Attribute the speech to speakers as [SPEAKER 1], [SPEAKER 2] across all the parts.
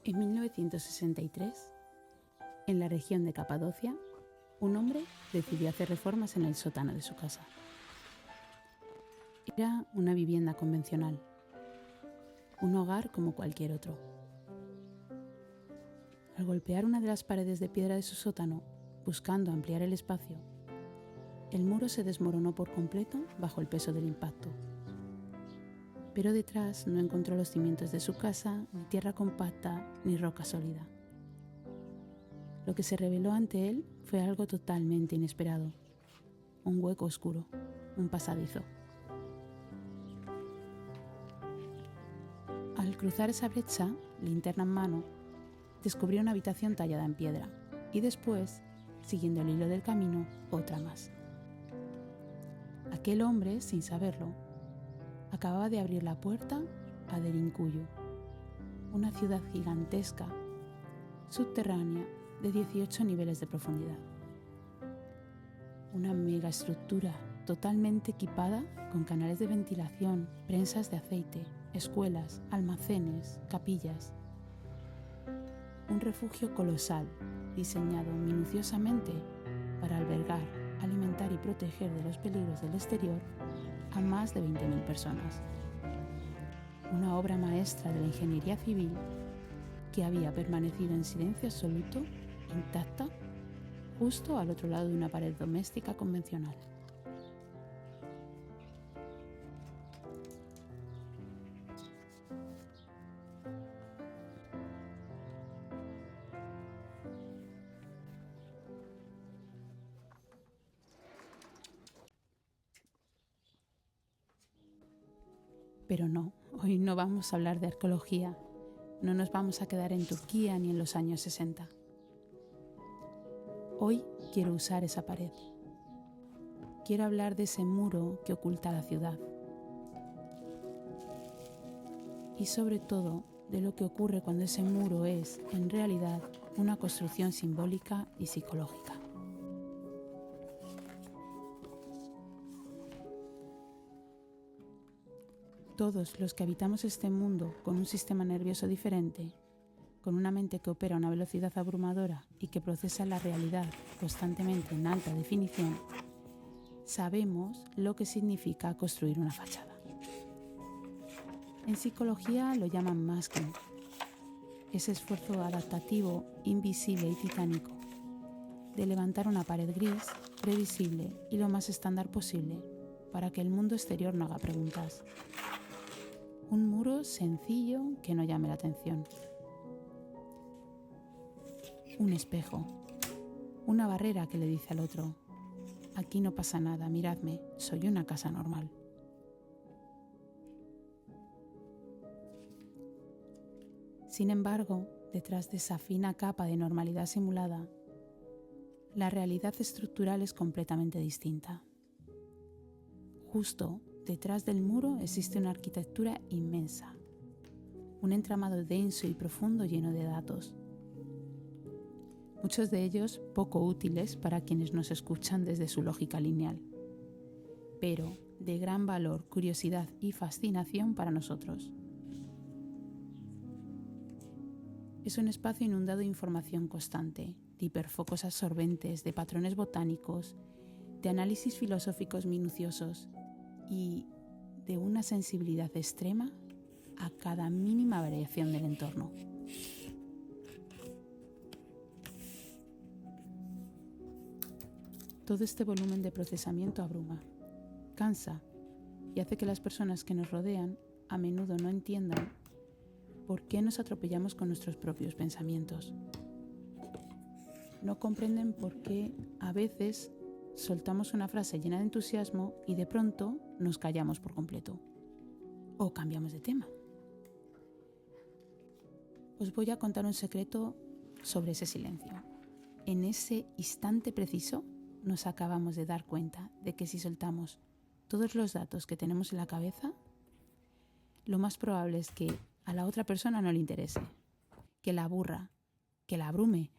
[SPEAKER 1] En 1963, en la región de Capadocia, un hombre decidió hacer reformas en el sótano de su casa. Era una vivienda convencional, un hogar como cualquier otro. Al golpear una de las paredes de piedra de su sótano, buscando ampliar el espacio, el muro se desmoronó por completo bajo el peso del impacto. Pero detrás no encontró los cimientos de su casa, ni tierra compacta, ni roca sólida. Lo que se reveló ante él fue algo totalmente inesperado: un hueco oscuro, un pasadizo. Al cruzar esa brecha, linterna en mano, descubrió una habitación tallada en piedra y después, siguiendo el hilo del camino, otra más. Aquel hombre, sin saberlo, acababa de abrir la puerta a Derinkuyu, una ciudad gigantesca, subterránea, de 18 niveles de profundidad. Una megaestructura totalmente equipada con canales de ventilación, prensas de aceite, escuelas, almacenes, capillas. Un refugio colosal, diseñado minuciosamente para albergar, alimentar y proteger de los peligros del exterior a más de 20.000 personas. Una obra maestra de la ingeniería civil que había permanecido en silencio absoluto, intacta, justo al otro lado de una pared doméstica convencional. Pero no, hoy no vamos a hablar de arqueología, no nos vamos a quedar en Turquía ni en los años 60. Hoy quiero usar esa pared. Quiero hablar de ese muro que oculta la ciudad. Y sobre todo, de lo que ocurre cuando ese muro es, en realidad, una construcción simbólica y psicológica. Todos los que habitamos este mundo con un sistema nervioso diferente, con una mente que opera a una velocidad abrumadora y que procesa la realidad constantemente en alta definición, sabemos lo que significa construir una fachada. En psicología lo llaman masking, ese esfuerzo adaptativo, invisible y titánico de levantar una pared gris, previsible y lo más estándar posible para que el mundo exterior no haga preguntas. Un muro sencillo que no llame la atención. Un espejo. Una barrera que le dice al otro: aquí no pasa nada, miradme, soy una casa normal. Sin embargo, detrás de esa fina capa de normalidad simulada, la realidad estructural es completamente distinta. Justo detrás del muro existe una arquitectura inmensa, un entramado denso y profundo lleno de datos. Muchos de ellos poco útiles para quienes nos escuchan desde su lógica lineal, pero de gran valor, curiosidad y fascinación para nosotros. Es un espacio inundado de información constante, de hiperfocos absorbentes, de patrones botánicos, de análisis filosóficos minuciosos y de una sensibilidad extrema a cada mínima variación del entorno. Todo este volumen de procesamiento abruma, cansa y hace que las personas que nos rodean a menudo no entiendan por qué nos atropellamos con nuestros propios pensamientos. No comprenden por qué a veces soltamos una frase llena de entusiasmo y de pronto nos callamos por completo o cambiamos de tema. Os voy a contar un secreto sobre ese silencio. En ese instante preciso nos acabamos de dar cuenta de que si soltamos todos los datos que tenemos en la cabeza, lo más probable es que a la otra persona no le interese, que la aburra, que la abrume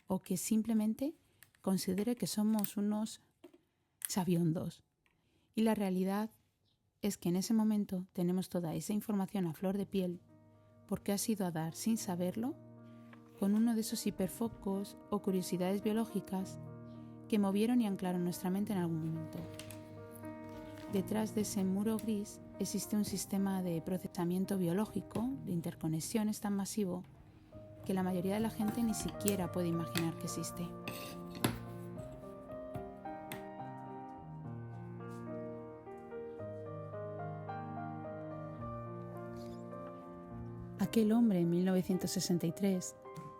[SPEAKER 1] o que simplemente considere que somos unos sabiondos. Y la realidad es que en ese momento tenemos toda esa información a flor de piel porque has ido a dar, sin saberlo, con uno de esos hiperfocos o curiosidades biológicas que movieron y anclaron nuestra mente en algún momento. Detrás de ese muro gris existe un sistema de procesamiento biológico, de interconexiones tan masivo que la mayoría de la gente ni siquiera puede imaginar que existe. Aquel hombre en 1963,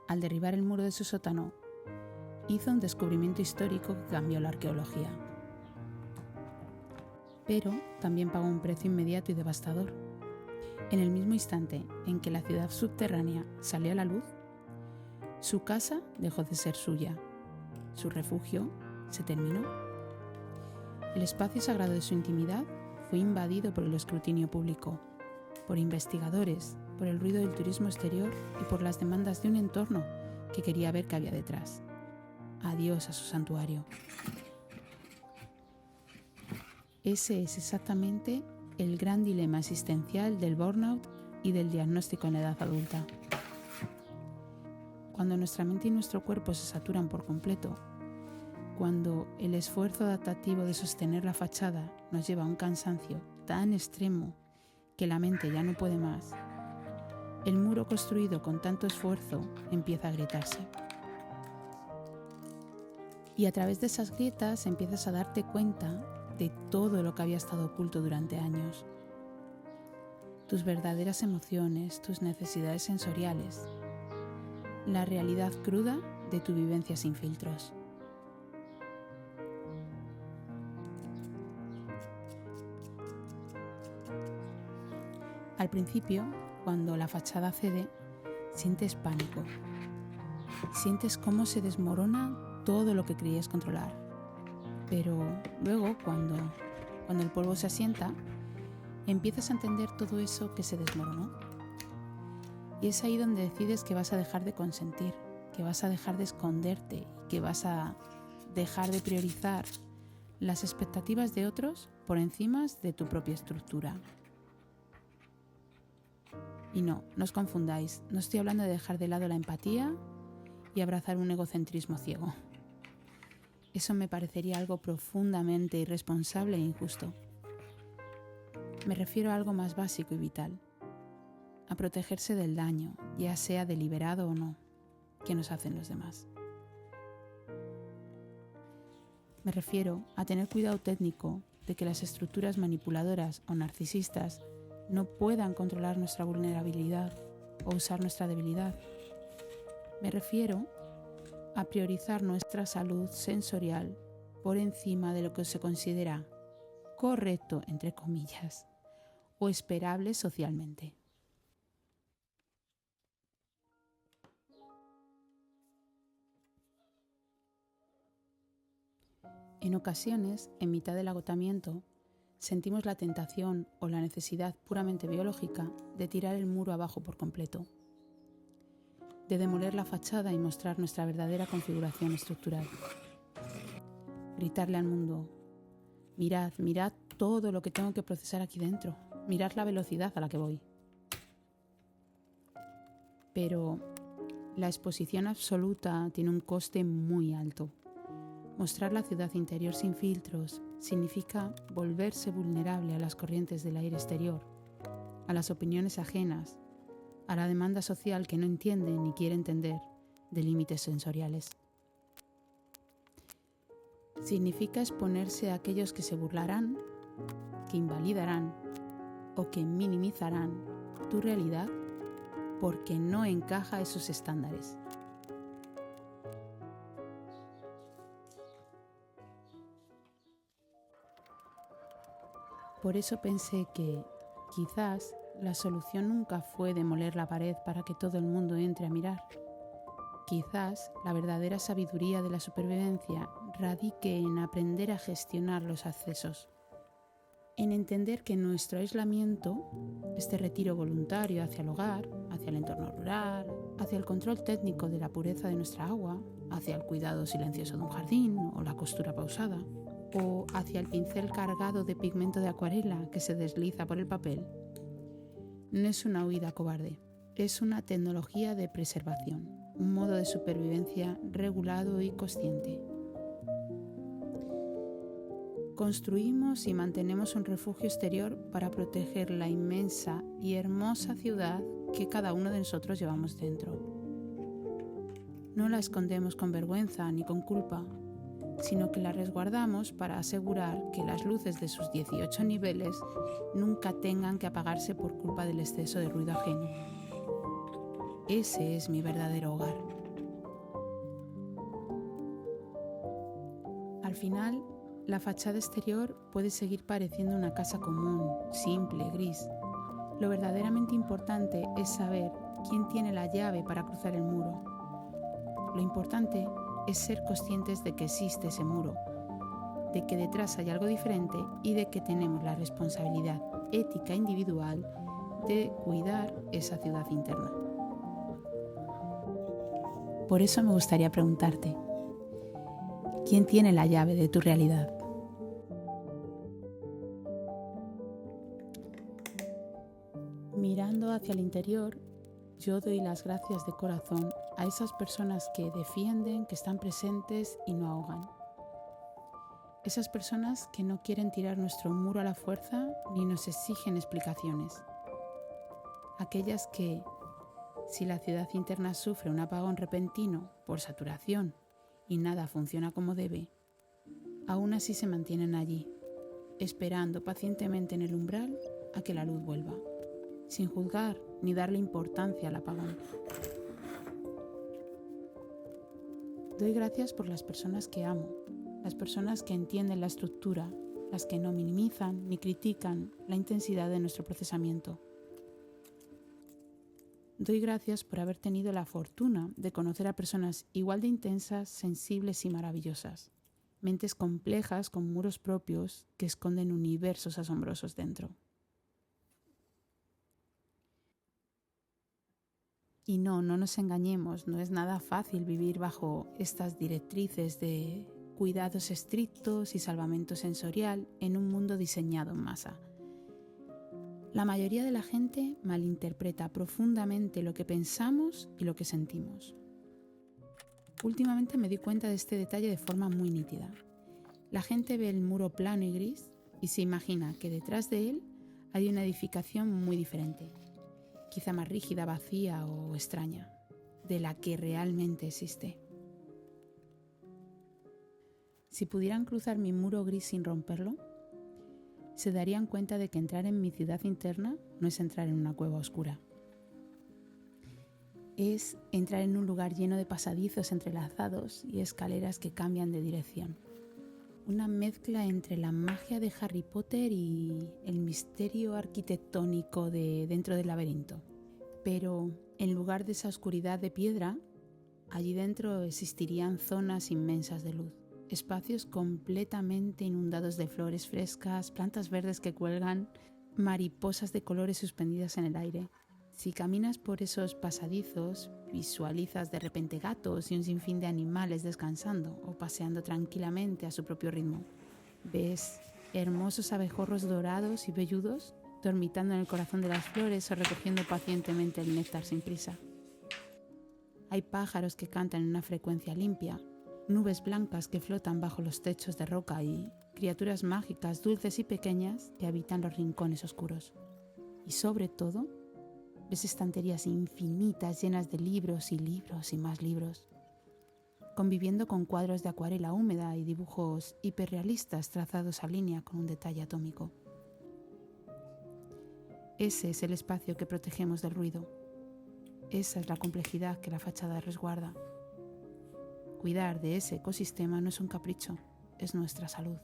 [SPEAKER 1] al derribar el muro de su sótano, hizo un descubrimiento histórico que cambió la arqueología. Pero también pagó un precio inmediato y devastador. En el mismo instante en que la ciudad subterránea salió a la luz, su casa dejó de ser suya, su refugio se terminó. El espacio sagrado de su intimidad fue invadido por el escrutinio público, por investigadores, por el ruido del turismo exterior y por las demandas de un entorno que quería ver qué había detrás. Adiós a su santuario. Ese es exactamente el gran dilema existencial del burnout y del diagnóstico en la edad adulta. Cuando nuestra mente y nuestro cuerpo se saturan por completo, cuando el esfuerzo adaptativo de sostener la fachada nos lleva a un cansancio tan extremo que la mente ya no puede más, el muro construido con tanto esfuerzo empieza a agrietarse. Y a través de esas grietas empiezas a darte cuenta de todo lo que había estado oculto durante años. Tus verdaderas emociones, tus necesidades sensoriales, la realidad cruda de tu vivencia sin filtros. Al principio, cuando la fachada cede, sientes pánico. Sientes cómo se desmorona todo lo que creías controlar. Pero luego, cuando el polvo se asienta, empiezas a entender todo eso que se desmoronó. Y es ahí donde decides que vas a dejar de consentir, que vas a dejar de esconderte y que vas a dejar de priorizar las expectativas de otros por encima de tu propia estructura. Y no os confundáis, no estoy hablando de dejar de lado la empatía y abrazar un egocentrismo ciego. Eso me parecería algo profundamente irresponsable e injusto. Me refiero a algo más básico y vital, a protegerse del daño, ya sea deliberado o no, que nos hacen los demás. Me refiero a tener cuidado técnico de que las estructuras manipuladoras o narcisistas no puedan controlar nuestra vulnerabilidad o usar nuestra debilidad. Me refiero a priorizar nuestra salud sensorial por encima de lo que se considera correcto, entre comillas, o esperable socialmente. En ocasiones, en mitad del agotamiento, sentimos la tentación o la necesidad puramente biológica de tirar el muro abajo por completo, de demoler la fachada y mostrar nuestra verdadera configuración estructural. Gritarle al mundo: mirad todo lo que tengo que procesar aquí dentro, mirad la velocidad a la que voy. Pero la exposición absoluta tiene un coste muy alto. Mostrar la ciudad interior sin filtros significa volverse vulnerable a las corrientes del aire exterior, a las opiniones ajenas, a la demanda social que no entiende ni quiere entender de límites sensoriales. Significa exponerse a aquellos que se burlarán, que invalidarán o que minimizarán tu realidad porque no encaja a esos estándares. Por eso pensé que, quizás, la solución nunca fue demoler la pared para que todo el mundo entre a mirar. Quizás la verdadera sabiduría de la supervivencia radique en aprender a gestionar los accesos, en entender que nuestro aislamiento, este retiro voluntario hacia el hogar, hacia el entorno rural, hacia el control técnico de la pureza de nuestra agua, hacia el cuidado silencioso de un jardín o la costura pausada, o hacia el pincel cargado de pigmento de acuarela que se desliza por el papel, no es una huida cobarde, es una tecnología de preservación, un modo de supervivencia regulado y consciente. Construimos y mantenemos un refugio exterior para proteger la inmensa y hermosa ciudad que cada uno de nosotros llevamos dentro. No la escondemos con vergüenza ni con culpa, sino que la resguardamos para asegurar que las luces de sus 18 niveles nunca tengan que apagarse por culpa del exceso de ruido ajeno. Ese es mi verdadero hogar. Al final, la fachada exterior puede seguir pareciendo una casa común, simple, gris. Lo verdaderamente importante es saber quién tiene la llave para cruzar el muro. Lo importante es ser conscientes de que existe ese muro, de que detrás hay algo diferente y de que tenemos la responsabilidad ética individual de cuidar esa ciudad interna. Por eso me gustaría preguntarte, ¿quién tiene la llave de tu realidad? Mirando hacia el interior, yo doy las gracias de corazón a esas personas que defienden, que están presentes y no ahogan. Esas personas que no quieren tirar nuestro muro a la fuerza ni nos exigen explicaciones. Aquellas que, si la ciudad interna sufre un apagón repentino por saturación y nada funciona como debe, aún así se mantienen allí, esperando pacientemente en el umbral a que la luz vuelva, sin juzgar ni darle importancia al apagón. Doy gracias por las personas que amo, las personas que entienden la estructura, las que no minimizan ni critican la intensidad de nuestro procesamiento. Doy gracias por haber tenido la fortuna de conocer a personas igual de intensas, sensibles y maravillosas, mentes complejas con muros propios que esconden universos asombrosos dentro. Y no nos engañemos, no es nada fácil vivir bajo estas directrices de cuidados estrictos y salvamento sensorial en un mundo diseñado en masa. La mayoría de la gente malinterpreta profundamente lo que pensamos y lo que sentimos. Últimamente me di cuenta de este detalle de forma muy nítida. La gente ve el muro plano y gris y se imagina que detrás de él hay una edificación muy diferente, quizá más rígida, vacía o extraña, de la que realmente existe. Si pudieran cruzar mi muro gris sin romperlo, se darían cuenta de que entrar en mi ciudad interna no es entrar en una cueva oscura. Es entrar en un lugar lleno de pasadizos entrelazados y escaleras que cambian de dirección. Una mezcla entre la magia de Harry Potter y el misterio arquitectónico de dentro del laberinto. Pero en lugar de esa oscuridad de piedra, allí dentro existirían zonas inmensas de luz. Espacios completamente inundados de flores frescas, plantas verdes que cuelgan, mariposas de colores suspendidas en el aire. Si caminas por esos pasadizos, visualizas de repente gatos y un sinfín de animales descansando o paseando tranquilamente a su propio ritmo. Ves hermosos abejorros dorados y velludos dormitando en el corazón de las flores o recogiendo pacientemente el néctar sin prisa. Hay pájaros que cantan en una frecuencia limpia, nubes blancas que flotan bajo los techos de roca y criaturas mágicas, dulces y pequeñas que habitan los rincones oscuros. Y sobre todo, ves estanterías infinitas llenas de libros y libros y más libros, conviviendo con cuadros de acuarela húmeda y dibujos hiperrealistas trazados a línea con un detalle atómico. Ese es el espacio que protegemos del ruido. Esa es la complejidad que la fachada resguarda. Cuidar de ese ecosistema no es un capricho, es nuestra salud.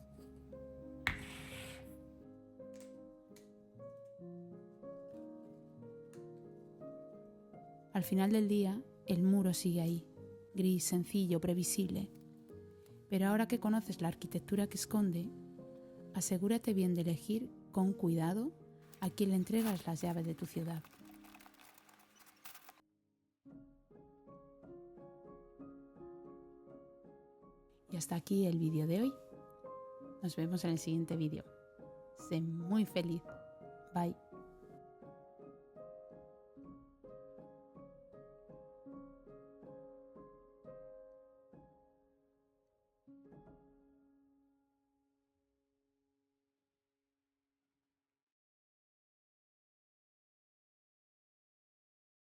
[SPEAKER 1] Al final del día, el muro sigue ahí, gris, sencillo, previsible. Pero ahora que conoces la arquitectura que esconde, asegúrate bien de elegir con cuidado a quién le entregas las llaves de tu ciudad. Y hasta aquí el vídeo de hoy. Nos vemos en el siguiente vídeo. Sé muy feliz. Bye.